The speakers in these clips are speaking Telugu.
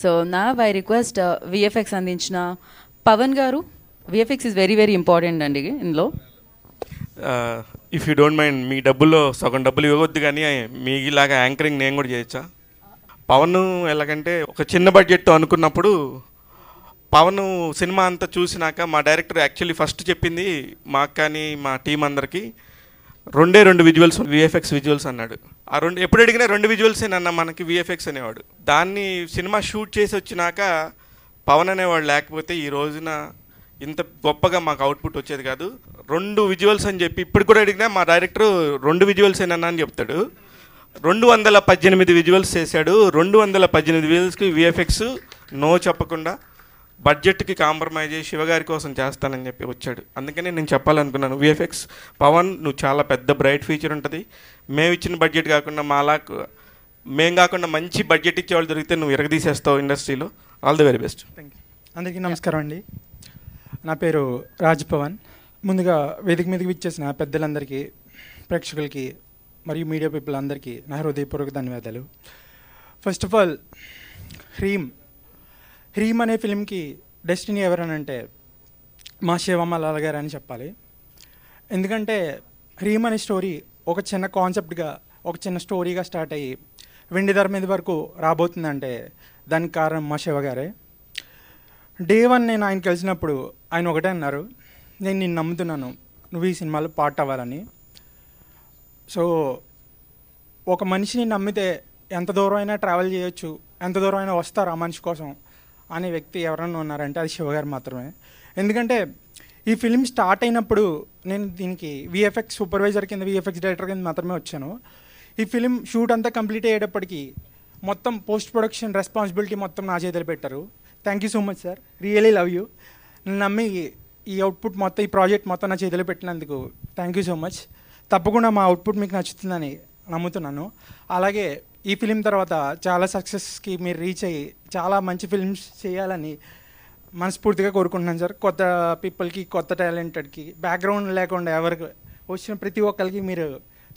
సో నా ఐ రిక్వెస్ట్ విఎఫ్ఎక్స్ అందించిన పవన్ గారు. VFX is very very important అండి ఇందులో. ఇఫ్ యూ డోంట్ మైండ్, మీ డబ్బుల్లో సగం డబ్బులు ఇవ్వవద్దు, కానీ మీలాగా యాంకరింగ్ నేను కూడా చేయొచ్చా? పవన్ ఎలాగంటే ఒక చిన్న బడ్జెట్తో అనుకున్నప్పుడు పవన్ సినిమా అంతా చూసినాక మా డైరెక్టర్ యాక్చువల్లీ ఫస్ట్ చెప్పింది మాకు కానీ మా టీం అందరికీ రెండు విజువల్స్, విఎఫ్ఎక్స్ విజువల్స్ అన్నాడు. ఆ రెండు ఎప్పుడు అడిగినా 2 విజువల్సేనన్నా మనకి విఎఫ్ఎక్స్ అనేవాడు. దాన్ని సినిమా షూట్ చేసి వచ్చినాక పవన్ అనేవాడు లేకపోతే ఈ రోజున ఇంత గొప్పగా మాకు అవుట్పుట్ వచ్చేది కాదు. 2 విజువల్స్ అని చెప్పి ఇప్పుడు కూడా అడిగినా మా డైరెక్టర్ 2 విజువల్సేనన్నా అని చెప్తాడు. 218 విజువల్స్ చేశాడు. 218 విజువల్స్కి విఎఫ్ఎక్స్ నో చెప్పకుండా బడ్జెట్కి కాంప్రమైజ్ అయ్యి శివగారి కోసం చేస్తానని చెప్పి వచ్చాడు. అందుకనే నేను చెప్పాలనుకున్నాను, విఎఫ్ఎక్స్ పవన్ నువ్వు చాలా పెద్ద బ్రైట్ ఫ్యూచర్ ఉంటుంది. మేము ఇచ్చిన బడ్జెట్ కాకుండా మేము కాకుండా మంచి బడ్జెట్ ఇచ్చేవాళ్ళు దొరికితే నువ్వు ఎరగదీసేస్తావు ఇండస్ట్రీలో. All the very best. Thank you. అందరికీ నమస్కారం అండి. నా పేరు రాజ్ పవన్. ముందుగా వేదిక మీదకి విచ్చేసిన పెద్దలందరికీ, ప్రేక్షకులకి మరియు మీడియా పీపుల్ అందరికీ నా హృదయపూర్వక ధన్యవాదాలు. ఫస్ట్ ఆఫ్ ఆల్, హ్రీమ్ అనే ఫిలింకి డెస్టినీ ఎవరనంటే మా శివమలాల్ గారు అని చెప్పాలి. ఎందుకంటే హ్రీమ్ అనే స్టోరీ ఒక చిన్న కాన్సెప్ట్గా, ఒక చిన్న స్టోరీగా స్టార్ట్ అయ్యి వెండిధర మీద వరకు రాబోతుందంటే దానికి కారణం మా శివ గారే. డే 1 నేను ఆయన కలిసినప్పుడు ఆయన ఒకటే అన్నారు, నేను నిన్ను నమ్ముతున్నాను, నువ్వు ఈ సినిమాలో పార్ట్ అవ్వాలని. సో ఒక మనిషిని నమ్మితే ఎంత దూరం అయినా ట్రావెల్ చేయొచ్చు, ఎంత దూరం అయినా వస్తారు ఆ మనిషి కోసం అనే వ్యక్తి ఎవరన్నా ఉన్నారంటే అది శివగారు మాత్రమే. ఎందుకంటే ఈ ఫిలిం స్టార్ట్ అయినప్పుడు నేను దీనికి విఎఫ్ఎక్స్ సూపర్వైజర్ కింద, విఎఫ్ఎక్స్ డైరెక్టర్ కింద మాత్రమే వచ్చాను. ఈ ఫిలిం షూట్ అంతా కంప్లీట్ అయ్యేటప్పటికి మొత్తం పోస్ట్ ప్రొడక్షన్ రెస్పాన్సిబిలిటీ మొత్తం నా చేతులు పెట్టారు. Thank you so much sir, really love you. నన్ను నమ్మి ఈ అవుట్పుట్ మొత్తం, ఈ ప్రాజెక్ట్ మొత్తం నా చేతులు పెట్టినందుకు థ్యాంక్ యూ సో మచ్. తప్పకుండా మా అవుట్పుట్ మీకు నచ్చుతుందని నమ్ముతున్నాను. అలాగే ఈ ఫిలిం తర్వాత చాలా సక్సెస్కి మీరు రీచ్ అయ్యి చాలా మంచి ఫిల్మ్స్ చేయాలని మనస్ఫూర్తిగా కోరుకుంటున్నాను సార్. కొత్త పీపుల్కి, కొత్త టాలెంటెడ్కి, బ్యాక్గ్రౌండ్ లేకుండా ఎవరికి వచ్చిన ప్రతి ఒక్కరికి మీరు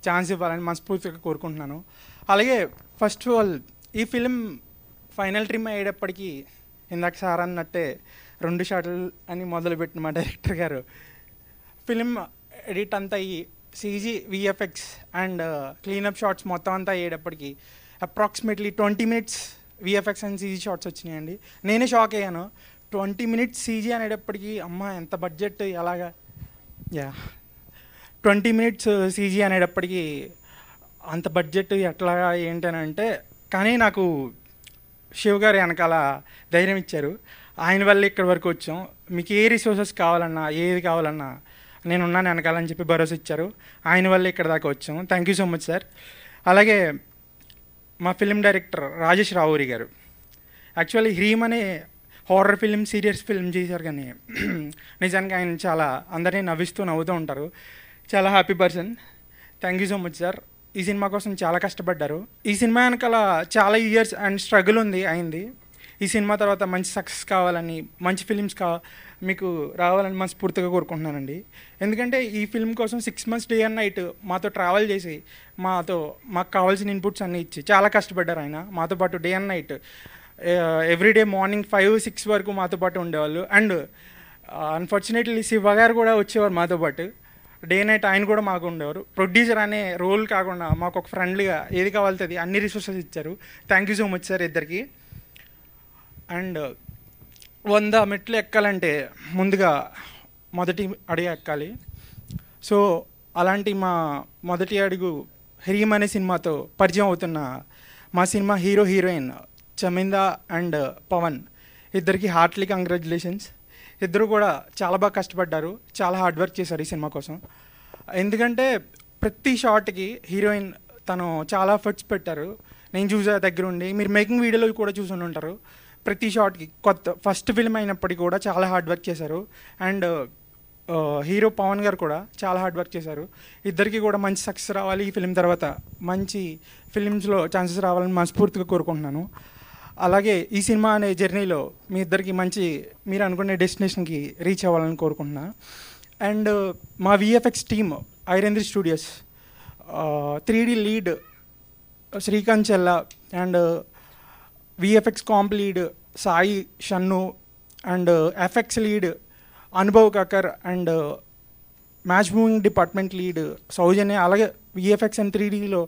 ఛాన్స్ ఇవ్వాలని మనస్ఫూర్తిగా కోరుకుంటున్నాను. అలాగే ఫస్ట్ ఆఫ్ ఆల్ ఈ ఫిలిం ఫైనల్ ట్రిమ్ అయ్యేటప్పటికి ఇందాక సార్ అన్నట్టే 2 షాట్లు అని మొదలుపెట్టిన మా డైరెక్టర్ గారు ఫిలిం ఎడిట్ అంతా అయ్యి CG, VFX and cleanup shots మొత్తం అంతా అయ్యేటప్పటికి approximately 20 minutes VFX and CG shots వచ్చినాయండి. నేనే షాక్ అయ్యాను. 20 minutes సీజీ అనేటప్పటికి అమ్మ ఎంత బడ్జెట్, ఎలాగా 20 minutes సీజీ అనేటప్పటికి అంత బడ్జెట్ ఎట్లాగా ఏంటనంటే, కానీ నాకు శివ్ గారు వెనకాల ధైర్యం ఇచ్చారు. ఆయన వల్ల ఇక్కడి వరకు వచ్చాం. మీకు ఏ రిసోర్సెస్ కావాలన్నా, ఏది కావాలన్నా నేను ఉన్నాను వెనకాలని చెప్పి భరోసా ఇచ్చారు. ఆయన వల్ల ఇక్కడ దాకా వచ్చాం. Thank you so much sir. అలాగే మా ఫిలిం డైరెక్టర్ రాజేష్ రావూరి గారు, యాక్చువల్లీ హ్రీమ్ అనే హారర్ ఫిలిం, సీరియస్ ఫిలిం చేశారు, కానీ నిజానికి ఆయన చాలా అందరినీ నవ్వుతూ ఉంటారు. చాలా happy person. Thank you so much sir. ఈ సినిమా కోసం చాలా కష్టపడ్డారు. ఈ సినిమా వెనకాల చాలా ఇయర్స్ అండ్ స్ట్రగుల్ ఉంది అయింది. ఈ సినిమా తర్వాత మంచి సక్సెస్ కావాలని, మంచి ఫిలిమ్స్ మీకు రావాలని మనస్ఫూర్తిగా కోరుకుంటున్నానండి. ఎందుకంటే ఈ ఫిల్మ్ కోసం 6 months డే అండ్ నైట్ మాతో ట్రావెల్ చేసి మాకు కావాల్సిన ఇన్పుట్స్ అన్నీ ఇచ్చి చాలా కష్టపడ్డారు ఆయన. మాతో పాటు day and night everyday morning 5-6 వరకు మాతో పాటు ఉండేవాళ్ళు. అండ్ అన్ఫార్చునేట్లీ శివ గారు కూడా వచ్చేవారు మాతో పాటు. డే నైట్ ఆయన కూడా మాకు ఉండేవారు. ప్రొడ్యూసర్ అనే రోల్ కాకుండా మాకు ఒక ఫ్రెండ్లీగా ఏది కావాల్సింది అన్ని రిసోర్సెస్ ఇచ్చారు. Thank you so much sir ఇద్దరికి. అండ్ 100 మెట్లు ఎక్కాలంటే ముందుగా మొదటి అడుగు ఎక్కాలి. సో అలాంటి మా మొదటి అడుగు హ్రీమ్ అనే సినిమాతో పరిచయం అవుతున్న మా సినిమా hero heroine Chaminda and Pavan ఇద్దరికి హార్ట్లీ కంగ్రాచులేషన్స్. ఇద్దరు కూడా చాలా బాగా కష్టపడ్డారు, చాలా హార్డ్ వర్క్ చేశారు ఈ సినిమా కోసం. ఎందుకంటే ప్రతి షాట్కి హీరోయిన్ తను చాలా ఎఫర్ట్స్ పెట్టారు. నేను చూసే దగ్గర ఉండి, మీరు మేకింగ్ వీడియోలో కూడా చూసి ఉంటారు. ప్రతి షాట్కి ఫస్ట్ ఫిల్మ్ అయినప్పటికీ కూడా చాలా హార్డ్ వర్క్ చేశారు. అండ్ హీరో పవన్ గారు కూడా చాలా హార్డ్ వర్క్ చేశారు. ఇద్దరికి కూడా మంచి సక్సెస్ రావాలి, ఈ ఫిలిం తర్వాత మంచి ఫిలిమ్స్లో ఛాన్సెస్ రావాలని మనస్ఫూర్తిగా కోరుకుంటున్నాను. అలాగే ఈ సినిమా అనే జర్నీలో మీ ఇద్దరికి మంచి, మీరు అనుకునే డెస్టినేషన్కి రీచ్ అవ్వాలని కోరుకుంటున్నా. అండ్ మా VFX team Airendra studios 3D lead Srikanth Chella and VFX comp lead Sai Shannu and FX lead Anubhav Kakar and match moving department lead Soujanya, అలాగే విఎఫ్ఎక్స్ అండ్ 3Dలో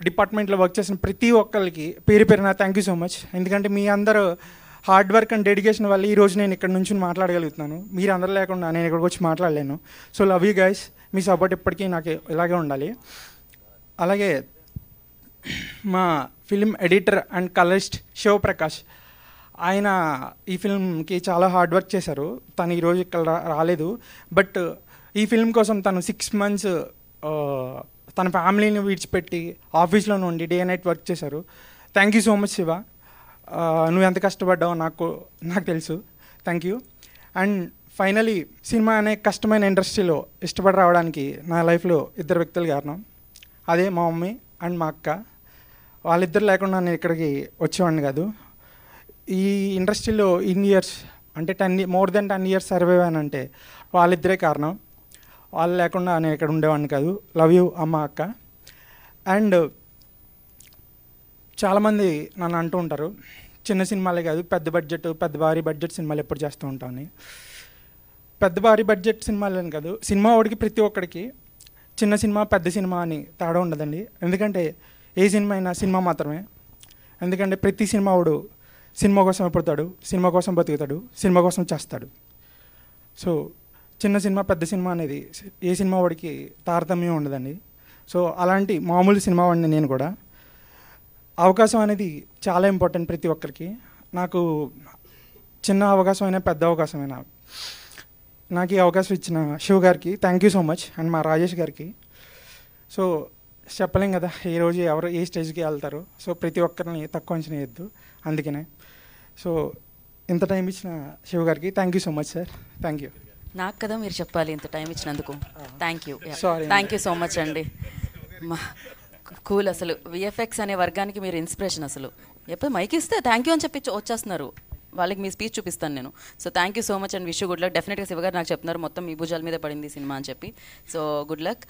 డిపార్ట్మెంట్లో వర్క్ చేసిన ప్రతి ఒక్కరికి పేరు పేరున థ్యాంక్ యూ సో మచ్. ఎందుకంటే మీ అందరూ హార్డ్ వర్క్ అండ్ డెడికేషన్ వల్ల ఈరోజు నేను ఇక్కడ నుంచి మాట్లాడగలుగుతున్నాను. మీరు అందరూ లేకుండా నేను ఇక్కడికి వచ్చి మాట్లాడలేను. So love you guys, me support ఎప్పటికీ నాకు ఇలాగే ఉండాలి. అలాగే మా film editor and colourist Shivprakash, ఆయన ఈ ఫిల్మ్కి చాలా హార్డ్ వర్క్ చేశారు. తను ఈరోజు ఇక్కడ రాలేదు, బట్ ఈ ఫిల్మ్ కోసం తను 6 months తన ఫ్యామిలీని విడిచిపెట్టి ఆఫీస్లో నుండి డే నైట్ వర్క్ చేశారు. Thank you so much Shiva, నువ్వు ఎంత కష్టపడ్డావో నాకు తెలుసు. Thank you. And finally cinema అనే కష్టమైన ఇండస్ట్రీలో ఇష్టపడి రావడానికి నా లైఫ్లో 2 వ్యక్తులు కారణం. అదే మా మమ్మీ అండ్ మా అక్క. వాళ్ళిద్దరు లేకుండా నేను ఇక్కడికి వచ్చేవాడిని కాదు. ఈ ఇండస్ట్రీలో ఇన్ని ఇయర్స్ అంటే more than 10 years సర్వైవ్ అంటే వాళ్ళిద్దరే కారణం. వాళ్ళు లేకుండా నేను ఇక్కడ ఉండేవాడిని కాదు. లవ్ యూ అమ్మ అక్క. అండ్ చాలామంది నన్ను అంటూ ఉంటారు చిన్న సినిమాలే కాదు పెద్ద భారీ బడ్జెట్ సినిమాలు ఎప్పుడు చేస్తూ ఉంటామని. పెద్ద భారీ బడ్జెట్ సినిమాలని కాదు, సినిమా వాడికి ప్రతి ఒక్కడికి చిన్న సినిమా పెద్ద సినిమా అని తేడా ఉండదండి. ఎందుకంటే ఏ సినిమా అయినా సినిమా మాత్రమే. ఎందుకంటే ప్రతి సినిమా వాడు సినిమా కోసం పుడతాడు, సినిమా కోసం బతుకుతాడు, సినిమా కోసం చేస్తాడు. సో చిన్న సినిమా పెద్ద సినిమా అనేది ఏ సినిమా వాడికి తారతమ్యం ఉండదండి. సో అలాంటి మామూలు సినిమా వాడిని నేను కూడా. అవకాశం అనేది చాలా ఇంపార్టెంట్ ప్రతి ఒక్కరికి. నాకు చిన్న అవకాశం అయినా పెద్ద అవకాశం అయినా నాకు ఈ అవకాశం ఇచ్చిన శివ్ గారికి thank you so much. And మా రాజేష్ గారికి. సో చెప్పలేం కదా ఈరోజు ఎవరు ఏ స్టేజ్కి వెళ్తారు. సో ప్రతి ఒక్కరిని తక్కువ అంచనా వేయద్దు. అందుకనే సో ఇంత టైం ఇచ్చిన శివ్ గారికి thank you so much sir. Thank you. నాకు కదా మీరు చెప్పాలి ఇంత టైం ఇచ్చినందుకు. Thank you. Sorry. Thank you so much అండి. కూల్. అసలు విఎఫ్ఎక్స్ అనే వర్గానికి మీరు ఇన్స్పిరేషన్. అసలు ఎప్పుడు మైక్ ఇస్తే థ్యాంక్ యూ అని చెప్పి వచ్చేస్తున్నారు. వాళ్ళకి మీ స్పీచ్ చూపిస్తాను నేను. So thank you so much and wish you good luck. డెఫినెట్గా శివగారు నాకు చెప్తున్నారు మొత్తం మీ భుజాల మీద పడింది సినిమా అని చెప్పి. So good luck.